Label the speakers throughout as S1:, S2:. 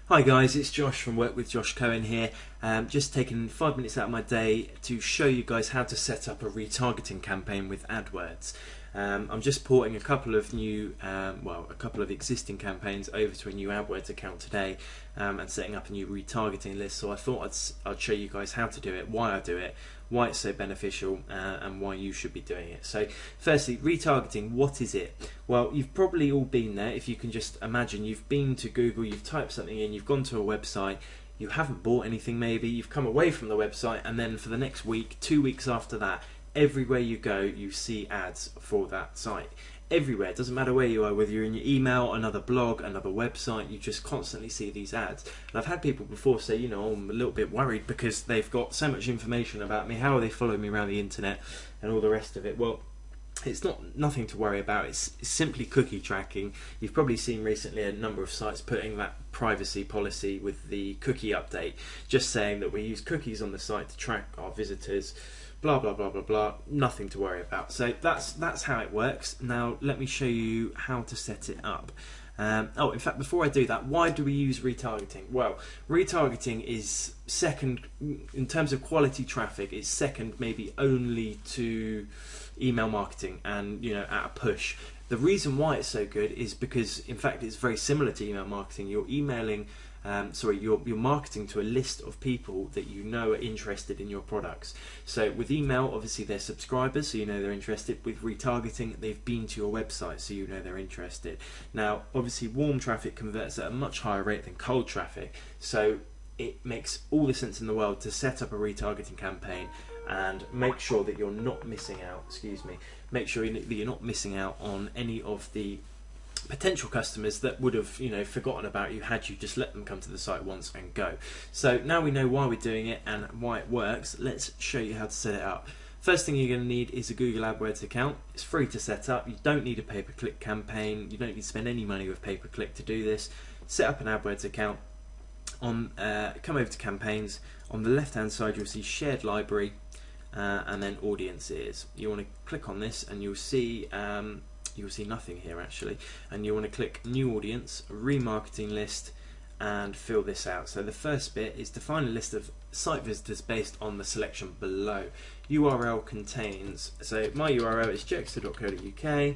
S1: Hi guys, it's Josh from Work with Josh Cohen here. Just taking 5 minutes out of my day to show you guys how to set up a retargeting campaign with AdWords. I'm just porting a couple of new, a couple of existing campaigns over to a new AdWords account today and setting up a new retargeting list. So I thought I'd show you guys how to do it, why I do it, why it's so beneficial, and why you should be doing it. So firstly, retargeting, what is it? Well, you've probably all been there. If you can just imagine, you've been to Google, you've typed something in, you've gone to a website, you haven't bought anything maybe, you've come away from the website, and then for the next week, 2 weeks after that, everywhere you go you see ads for that site. Everywhere, it doesn't matter where you are, whether you're in your email, another blog, another website, you just constantly see these ads. And I've had people before say, you know, I'm a little bit worried because they've got so much information about me, how are they following me around the internet and all the rest of it. Well, it's nothing to worry about. It's simply cookie tracking. You've probably seen recently a number of sites putting that privacy policy with the cookie update, just saying that we use cookies on the site to track our visitors, blah blah blah blah blah. Nothing to worry about. So that's how it works. Now let me show you how to set it up. In fact, before I do that, why do we use retargeting? Well, retargeting is second in terms of quality traffic. It's second maybe only to email marketing, and you know, at a push. The reason why it's so good is because, in fact, it's very similar to email marketing. You're emailing, you're marketing to a list of people that you know are interested in your products. So with email, obviously they're subscribers, so you know they're interested. With retargeting, they've been to your website, so you know they're interested. Now, obviously, warm traffic converts at a much higher rate than cold traffic, so it makes all the sense in the world to set up a retargeting campaign and make sure that you're not missing out. Make sure that you're not missing out on any of the potential customers that would have, you know, forgotten about you had you just let them come to the site once and go. So now we know why we're doing it and why it works. Let's show you how to set it up. First thing you're going to need is a Google AdWords account. It's free to set up. You don't need a pay-per-click campaign. You don't need to spend any money with pay-per-click to do this. Set up an AdWords account. Come over to campaigns. On the left hand side you'll see shared library and then audiences. You want to click on this and you'll see nothing here actually, and you want to click new audience, remarketing list, and fill this out. So the first bit is define a list of site visitors based on the selection below. URL contains, so my URL is jexter.co.uk,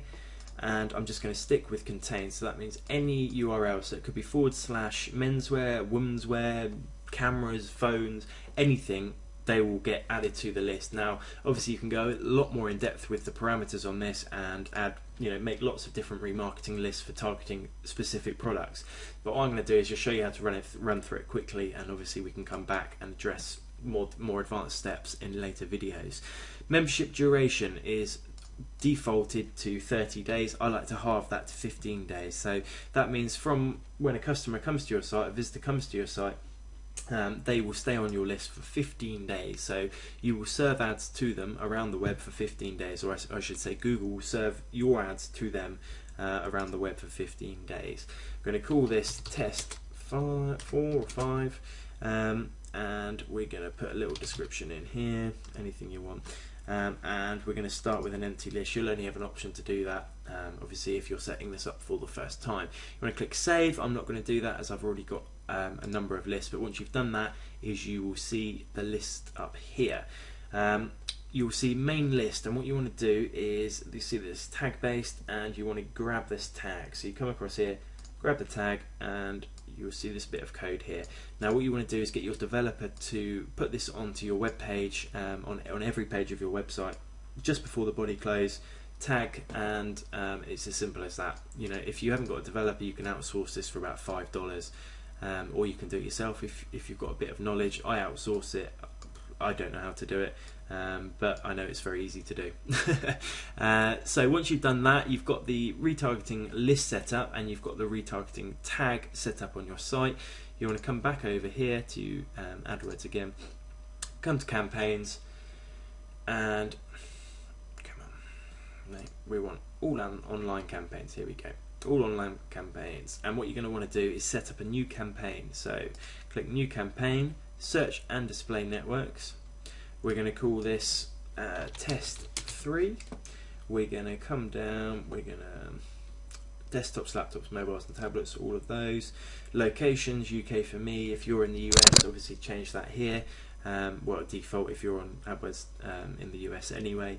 S1: and I'm just going to stick with contains, so that means any URL, so it could be / menswear, womenswear, cameras, phones, anything, they will get added to the list. Now obviously you can go a lot more in depth with the parameters on this and add, you know, make lots of different remarketing lists for targeting specific products, but what I'm going to do is just show you how to run through it quickly, and obviously we can come back and address more advanced steps in later videos. Membership duration is defaulted to 30 days. I like to halve that to 15 days, so that means from when a customer comes to your site, a visitor comes to your site, they will stay on your list for 15 days. So you will serve ads to them around the web for 15 days, or I should say Google will serve your ads to them around the web for 15 days. I'm going to call this test 4 or 5, and we're going to put a little description in here, anything you want, and we're going to start with an empty list. You'll only have an option to do that obviously if you're setting this up for the first time. You want to click save. I'm not going to do that as I've already got a number of lists, but once you've done that, you will see the list up here. You'll see main list, and what you want to do is, you see this tag based, and you want to grab this tag. So you come across here, grab the tag, and you'll see this bit of code here. Now what you want to do is get your developer to put this onto your web page, on every page of your website, just before the body close, tag, and it's as simple as that. You know, if you haven't got a developer, you can outsource this for about $5. Or you can do it yourself if you've got a bit of knowledge. I outsource it. I don't know how to do it, but I know it's very easy to do. So once you've done that, you've got the retargeting list set up and you've got the retargeting tag set up on your site. You want to come back over here to AdWords again, come to campaigns, and come on, mate, we want all online campaigns. Here we go. All online campaigns, and what you're going to want to do is set up a new campaign. So click new campaign, search and display networks. We're going to call this test 3. We're going to come down, we're going to desktops, laptops, mobiles and tablets, all of those. Locations, UK for me. If you're in the US, obviously change that here. Well, default if you're on AdWords in the US anyway.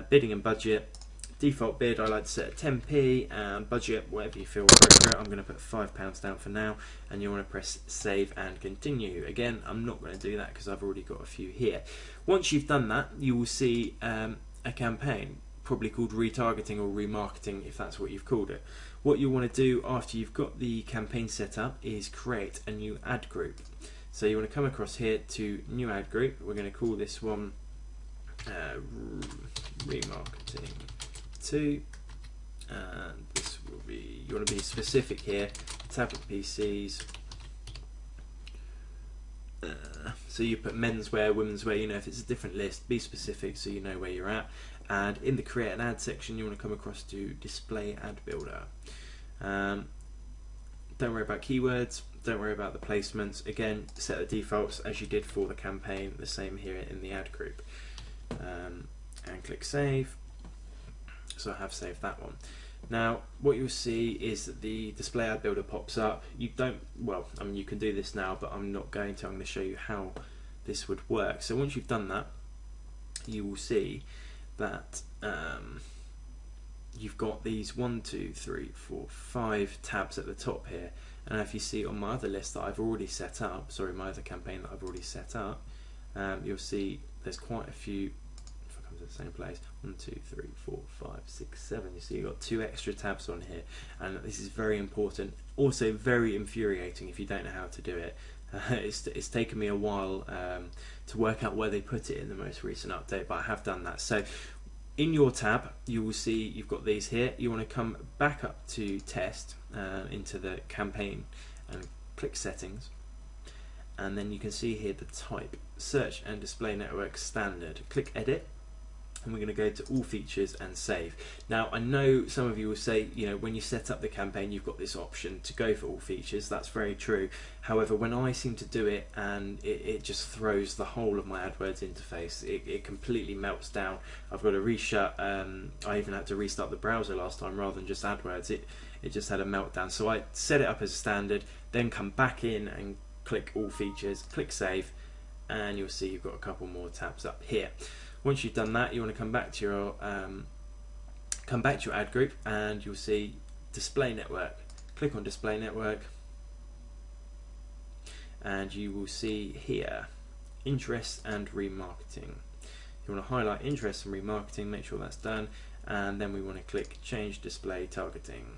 S1: Bidding and budget. Default bid I like to set at 10p, and budget whatever you feel appropriate. I'm going to put £5 down for now, and you want to press save and continue. Again, I'm not going to do that because I've already got a few here. Once you've done that, you will see a campaign, probably called retargeting or remarketing if that's what you've called it. What you want to do after you've got the campaign set up is create a new ad group. So you want to come across here to new ad group. We're going to call this one remarketing 2, and this will be, you want to be specific here, tablet PCs. So you put menswear, womenswear, you know, if it's a different list, be specific so you know where you're at. And in the create an ad section, you want to come across to display ad builder. Don't worry about keywords, don't worry about the placements. Again, set the defaults as you did for the campaign, the same here in the ad group. And click save. So I have saved that one. Now what you'll see is that the display ad builder pops up. You don't, well, I mean you can do this now, but I'm not going to. I'm going to show you how this would work. So once you've done that, you will see that you've got these 5 tabs at the top here. And if you see on my other list that I've already set up, sorry, my other campaign that I've already set up, you'll see there's quite a few. If I come to the same place, 1, 2, 3, 4, 5, 6, 7. You see you've got 2 extra tabs on here, and this is very important. Also very infuriating if you don't know how to do it. It's taken me a while to work out where they put it in the most recent update, but I have done that. So in your tab, you will see you've got these here. You want to come back up to test into the campaign and click settings, and then you can see here the type, search and display network standard. Click edit, and we're going to go to all features and save. Now I know some of you will say, you know, when you set up the campaign you've got this option to go for all features. That's very true. However, when I seem to do it, and it just throws the whole of my AdWords interface, it completely melts down. I've got to reshut, I even had to restart the browser last time rather than just AdWords. It just had a meltdown. So I set it up as a standard, then come back in and click all features, click save, and you'll see you've got a couple more tabs up here. Once you've done that, you want to come back to your ad group, and you'll see display network. Click on display network, and you will see here interest and remarketing. You want to highlight interest and remarketing, make sure that's done, and then we want to click change display targeting.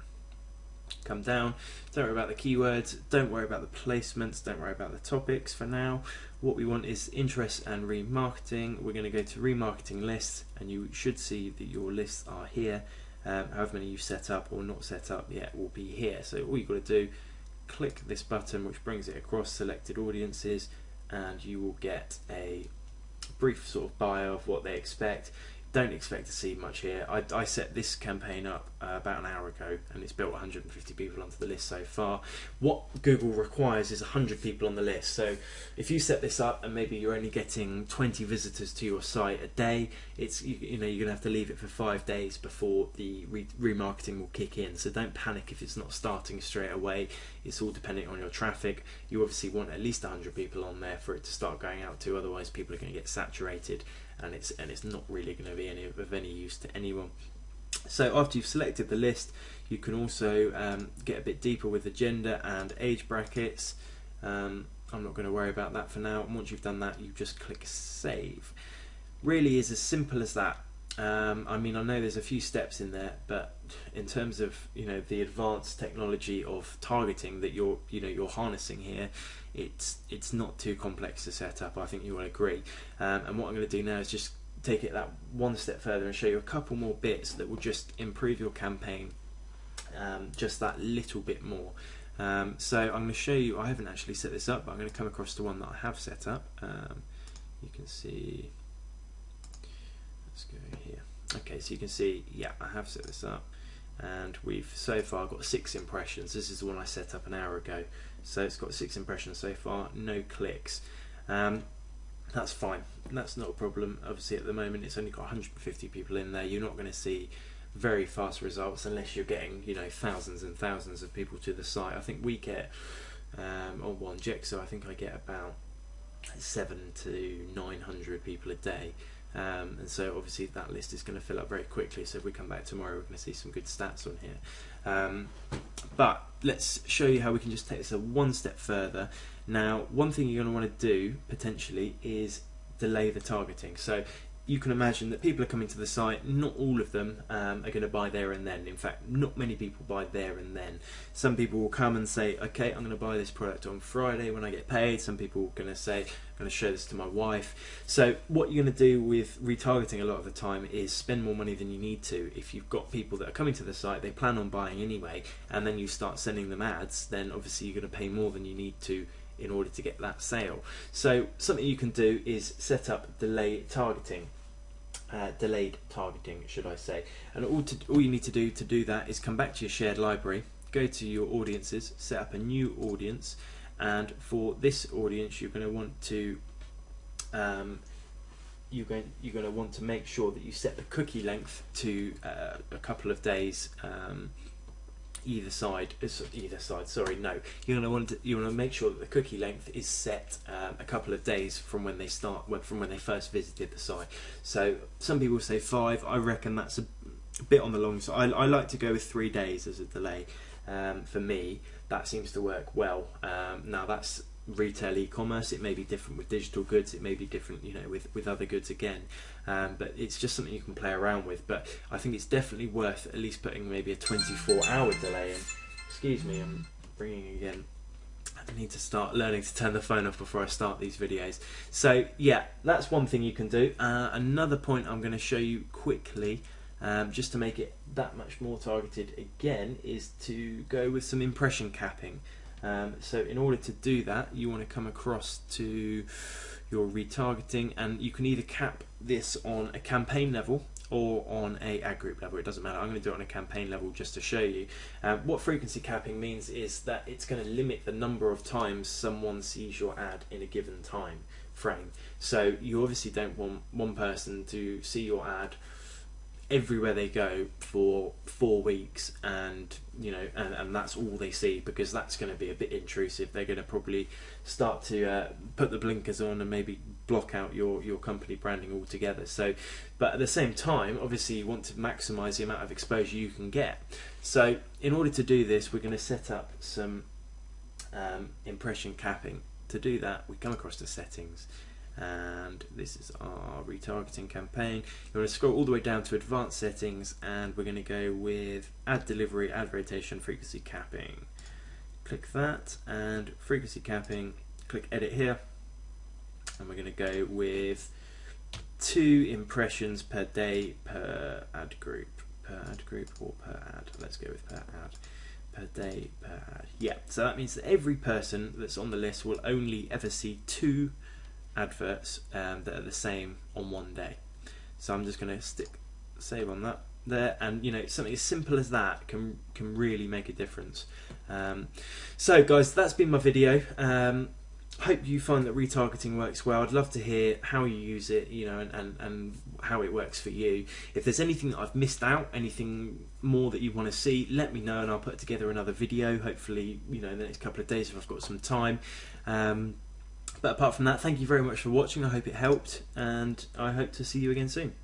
S1: Come down, don't worry about the keywords, don't worry about the placements, don't worry about the topics for now. What we want is interest and remarketing. We're going to go to remarketing lists, and you should see that your lists are here. However many you've set up or not set up yet will be here. So all you've got to do, click this button which brings it across selected audiences, and you will get a brief sort of bio of what they expect. Don't expect to see much here. I set this campaign up about an hour ago, and it's built 150 people onto the list so far. What Google requires is 100 people on the list. So if you set this up and maybe you're only getting 20 visitors to your site a day, it's you know, you're gonna have to leave it for 5 days before the remarketing will kick in. So don't panic if it's not starting straight away. It's all depending on your traffic. You obviously want at least 100 people on there for it to start going out to. Otherwise, people are going to get saturated, and it's not really going to be of any use to anyone. So after you've selected the list, you can also get a bit deeper with the gender and age brackets. I'm not going to worry about that for now. And once you've done that, you just click save. Really is as simple as that. I mean, I know there's a few steps in there, but in terms of, you know, the advanced technology of targeting that you're harnessing here, it's not too complex to set up. I think you will agree. And what I'm going to do now is just take it that one step further and show you a couple more bits that will just improve your campaign just that little bit more. So I'm going to show you, I haven't actually set this up, but I'm going to come across to one that I have set up. You can see, let's go here. Okay, so you can see, yeah, I have set this up, and we've so far got 6 impressions. This is the one I set up an hour ago, so it's got 6 impressions so far, no clicks. That's fine, that's not a problem. Obviously at the moment it's only got 150 people in there. You're not going to see very fast results unless you're getting, you know, thousands and thousands of people to the site. I think we get on one Jexo, I think I get about 700 to 900 people a day. And so obviously that list is going to fill up very quickly, so if we come back tomorrow we're going to see some good stats on here. But let's show you how we can just take this one step further. Now, one thing you're going to want to do potentially is delay the targeting. So you can imagine that people are coming to the site, not all of them are going to buy there and then. In fact, not many people buy there and then. Some people will come and say, okay, I'm going to buy this product on Friday when I get paid. Some people are going to say, I'm going to show this to my wife. So what you're going to do with retargeting a lot of the time is spend more money than you need to. If you've got people that are coming to the site, they plan on buying anyway, and then you start sending them ads, then obviously you're going to pay more than you need to in order to get that sale. So something you can do is set up delayed targeting, should I say. And all you need to do that is come back to your shared library, go to your audiences, set up a new audience, and for this audience you're going to want to make sure that you set the cookie length to a couple of days either side. Sorry, no. You want to make sure that the cookie length is set a couple of days from when they first visited the site. So some people say 5. I reckon that's a bit on the long side. I like to go with 3 days as a delay. For me, that seems to work well. Now that's retail e-commerce. It may be different with digital goods. It may be different, you know, with other goods again. But it's just something you can play around with. But I think it's definitely worth at least putting maybe a 24-hour delay in. Excuse me, I'm ringing again. I need to start learning to turn the phone off before I start these videos. So yeah, that's one thing you can do. Another point I'm going to show you quickly, just to make it that much more targeted again, is to go with some impression capping. So in order to do that, you want to come across to your retargeting, and you can either cap this on a campaign level or on a ad group level. It doesn't matter. I'm going to do it on a campaign level just to show you. What frequency capping means is that it's going to limit the number of times someone sees your ad in a given time frame. So you obviously don't want one person to see your ad everywhere they go for 4 weeks, and you know, and that's all they see, because that's going to be a bit intrusive. They're going to probably start to put the blinkers on and maybe block out your company branding altogether. So, but at the same time, obviously you want to maximize the amount of exposure you can get. So in order to do this, we're going to set up some impression capping. To do that, we come across to settings, and this is our retargeting campaign. You want to scroll all the way down to advanced settings, and we're going to go with ad delivery, ad rotation, frequency capping. Click that, and frequency capping, click edit here, and we're going to go with 2 impressions per day per ad group. Per ad group or per ad? Let's go with per ad. Per day per ad. Yeah, so that means that every person that's on the list will only ever see 2 adverts that are the same on one day. So I'm just going to save on that there, and you know, something as simple as that can really make a difference. So guys, that's been my video. Hope you find that retargeting works well. I'd love to hear how you use it, you know, and how it works for you. If there's anything that I've missed out, anything more that you want to see, let me know and I'll put together another video, hopefully, you know, in the next couple of days if I've got some time. But apart from that, thank you very much for watching. I hope it helped, and I hope to see you again soon.